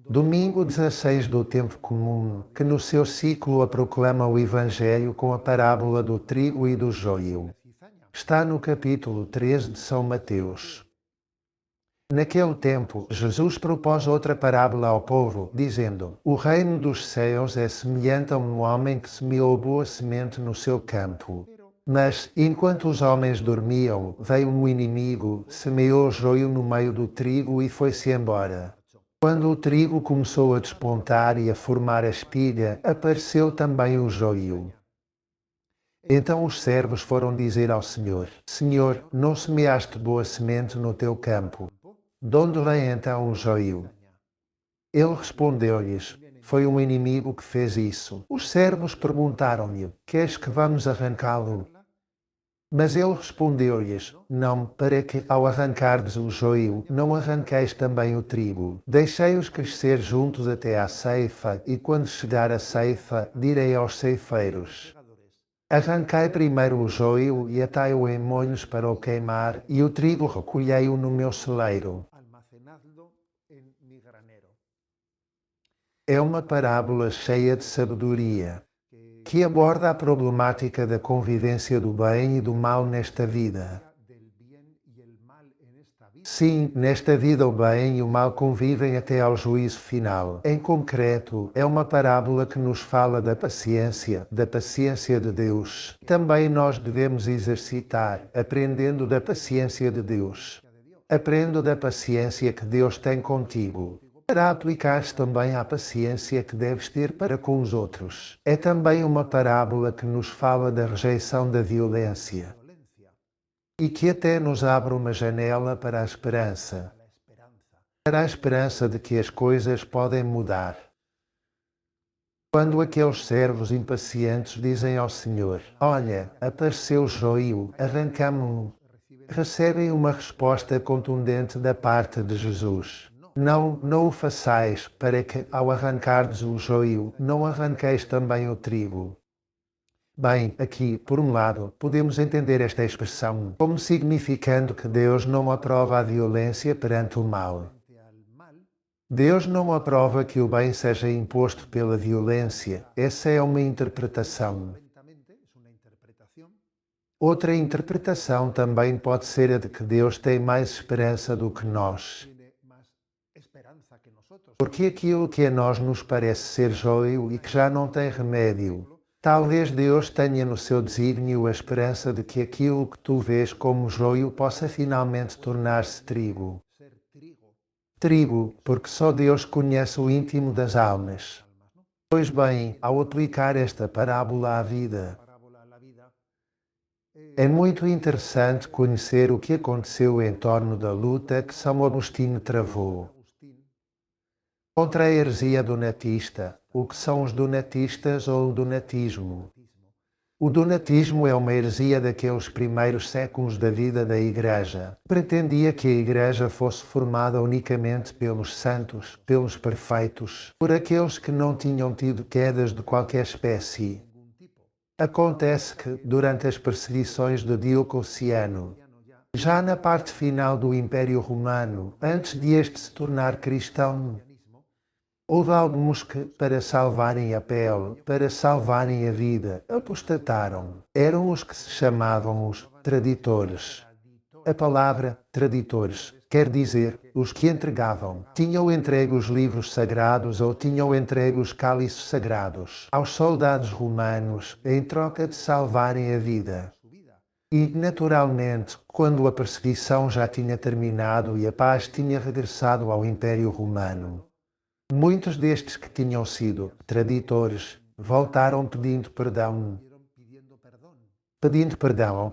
Domingo 16 do Tempo Comum, que no seu ciclo proclama o Evangelho com a parábola do trigo e do joio. Está no capítulo 3 de São Mateus. Naquele tempo, Jesus propôs outra parábola ao povo, dizendo: O reino dos céus é semelhante a um homem que semeou boa semente no seu campo. Mas, enquanto os homens dormiam, veio um inimigo, semeou joio no meio do trigo e foi-se embora. Quando o trigo começou a despontar e a formar a espiga, apareceu também o joio. Então os servos foram dizer ao Senhor: Senhor, não semeaste boa semente no teu campo? De onde vem então o joio? Ele respondeu-lhes: Foi um inimigo que fez isso. Os servos perguntaram-lhe: Queres que vamos arrancá-lo? Mas ele respondeu-lhes: Não, para que, ao arrancardes o joio, não arranqueis também o trigo. Deixei-os crescer juntos até à ceifa, e quando chegar a ceifa, direi aos ceifeiros: Arrancai primeiro o joio e atai-o em molhos para o queimar, e o trigo recolhei-o no meu celeiro. É uma parábola cheia de sabedoria, que aborda a problemática da convivência do bem e do mal nesta vida. Sim, nesta vida o bem e o mal convivem até ao juízo final. Em concreto, é uma parábola que nos fala da paciência de Deus. Também nós devemos exercitar, aprendendo da paciência de Deus. Aprendo da paciência que Deus tem contigo, para aplicares também a paciência que deves ter para com os outros. É também uma parábola que nos fala da rejeição da violência e que até nos abre uma janela para a esperança de que as coisas podem mudar. Quando aqueles servos impacientes dizem ao Senhor: Olha, apareceu o joio, arrancamo-o, recebem uma resposta contundente da parte de Jesus: Não, não o façais, para que, ao arrancardes o joio, não arranqueis também o trigo. Bem, aqui, por um lado, podemos entender esta expressão como significando que Deus não aprova a violência perante o mal. Deus não aprova que o bem seja imposto pela violência. Essa é uma interpretação. Outra interpretação também pode ser a de que Deus tem mais esperança do que nós. Porque aquilo que a nós nos parece ser joio e que já não tem remédio, talvez Deus tenha no seu desígnio a esperança de que aquilo que tu vês como joio possa finalmente tornar-se trigo. Trigo, porque só Deus conhece o íntimo das almas. Pois bem, ao aplicar esta parábola à vida, é muito interessante conhecer o que aconteceu em torno da luta que São Agostinho travou contra a heresia donatista. O que são os donatistas ou o donatismo? O donatismo é uma heresia daqueles primeiros séculos da vida da Igreja. Pretendia que a Igreja fosse formada unicamente pelos santos, pelos perfeitos, por aqueles que não tinham tido quedas de qualquer espécie. Acontece que, durante as perseguições de Diocleciano, já na parte final do Império Romano, antes de este se tornar cristão, houve alguns que, para salvarem a pele, para salvarem a vida, apostataram. Eram os que se chamavam os traditores. A palavra traditores quer dizer os que entregavam. Tinham entregue os livros sagrados ou tinham entregue os cálices sagrados aos soldados romanos em troca de salvarem a vida. E, naturalmente, quando a perseguição já tinha terminado e a paz tinha regressado ao Império Romano, muitos destes que tinham sido traditores voltaram pedindo perdão,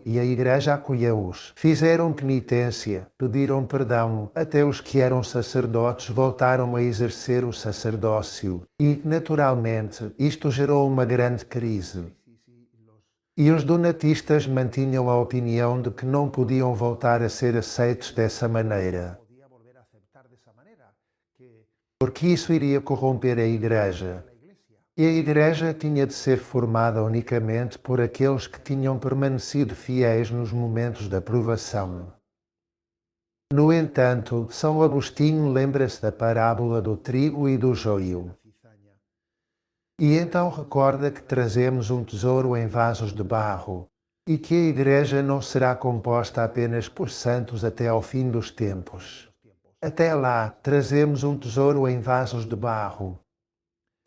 e a Igreja acolheu-os. Fizeram penitência, pediram perdão, até os que eram sacerdotes voltaram a exercer o sacerdócio. E, naturalmente, isto gerou uma grande crise. E os donatistas mantinham a opinião de que não podiam voltar a ser aceitos dessa maneira, porque isso iria corromper a Igreja. E a Igreja tinha de ser formada unicamente por aqueles que tinham permanecido fiéis nos momentos da provação. No entanto, São Agostinho lembra-se da parábola do trigo e do joio. E então recorda que trazemos um tesouro em vasos de barro, e que a Igreja não será composta apenas por santos até ao fim dos tempos. Até lá, trazemos um tesouro em vasos de barro.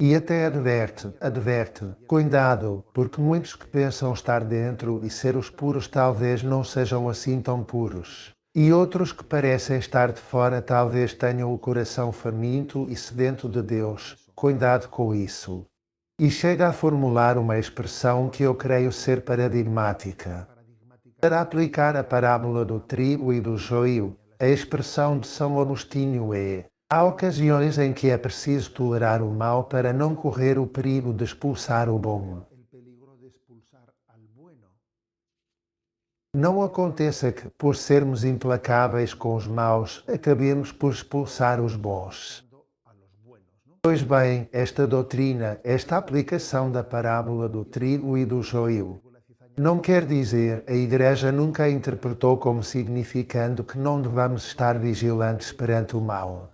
E até adverte, cuidado, porque muitos que pensam estar dentro e ser os puros talvez não sejam assim tão puros. E outros que parecem estar de fora talvez tenham o coração faminto e sedento de Deus. Cuidado com isso. E chega a formular uma expressão que eu creio ser paradigmática. Para aplicar a parábola do trigo e do joio, a expressão de São Agostinho é: há ocasiões em que é preciso tolerar o mal para não correr o perigo de expulsar o bom. Não aconteça que, por sermos implacáveis com os maus, acabemos por expulsar os bons. Pois bem, esta doutrina, esta aplicação da parábola do trigo e do joio, não quer dizer, a Igreja nunca a interpretou como significando que não devamos estar vigilantes perante o mal.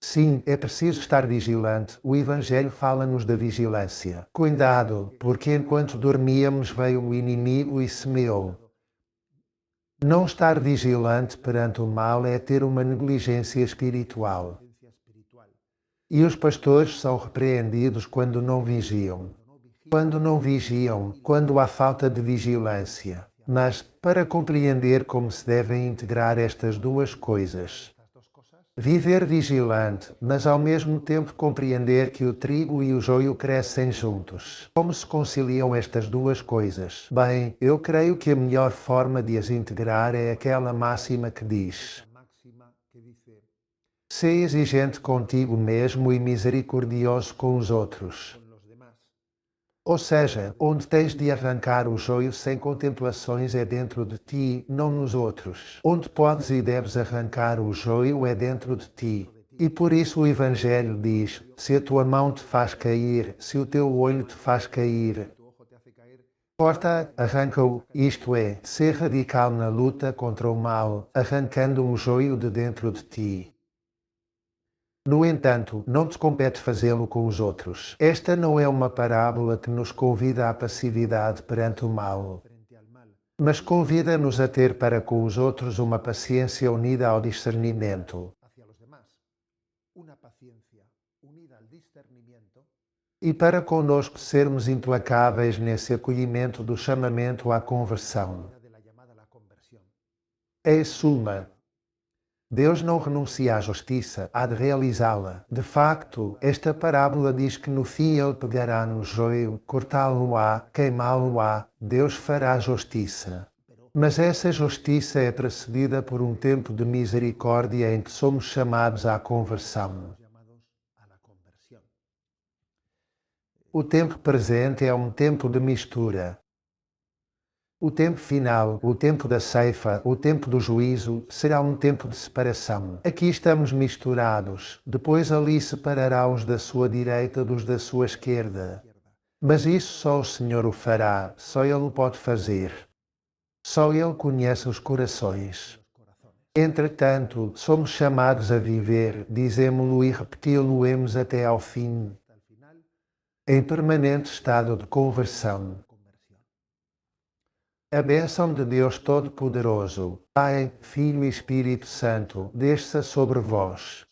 Sim, é preciso estar vigilante. O Evangelho fala-nos da vigilância. Cuidado, porque enquanto dormíamos veio o inimigo e semeou. Não estar vigilante perante o mal é ter uma negligência espiritual. E os pastores são repreendidos quando não vigiam. Quando não vigiam, quando há falta de vigilância. Mas, para compreender como se devem integrar estas duas coisas, viver vigilante, mas ao mesmo tempo compreender que o trigo e o joio crescem juntos. Como se conciliam estas duas coisas? Bem, eu creio que a melhor forma de as integrar é aquela máxima que diz: sê exigente contigo mesmo e misericordioso com os outros. Ou seja, onde tens de arrancar o joio sem contemplações é dentro de ti, não nos outros. Onde podes e deves arrancar o joio é dentro de ti. E por isso o Evangelho diz: se a tua mão te faz cair, se o teu olho te faz cair, corta, arranca-o, isto é, ser radical na luta contra o mal, arrancando um joio de dentro de ti. No entanto, não te compete fazê-lo com os outros. Esta não é uma parábola que nos convida à passividade perante o mal, mas convida-nos a ter para com os outros uma paciência unida ao discernimento. E para conosco sermos implacáveis nesse acolhimento do chamamento à conversão. Em suma, Deus não renuncia à justiça, há de realizá-la. De facto, esta parábola diz que no fim ele pegará no joio, cortá-lo-á, queimá-lo-á, Deus fará justiça. Mas essa justiça é precedida por um tempo de misericórdia em que somos chamados à conversão. O tempo presente é um tempo de mistura. O tempo final, o tempo da ceifa, o tempo do juízo, será um tempo de separação. Aqui estamos misturados, depois ali separará os da sua direita dos da sua esquerda. Mas isso só o Senhor o fará, só Ele o pode fazer. Só Ele conhece os corações. Entretanto, somos chamados a viver, dizemo-lo e repeti-lo-emos até ao fim, em permanente estado de conversão. A bênção de Deus Todo-Poderoso, Pai, Filho e Espírito Santo, desça sobre vós.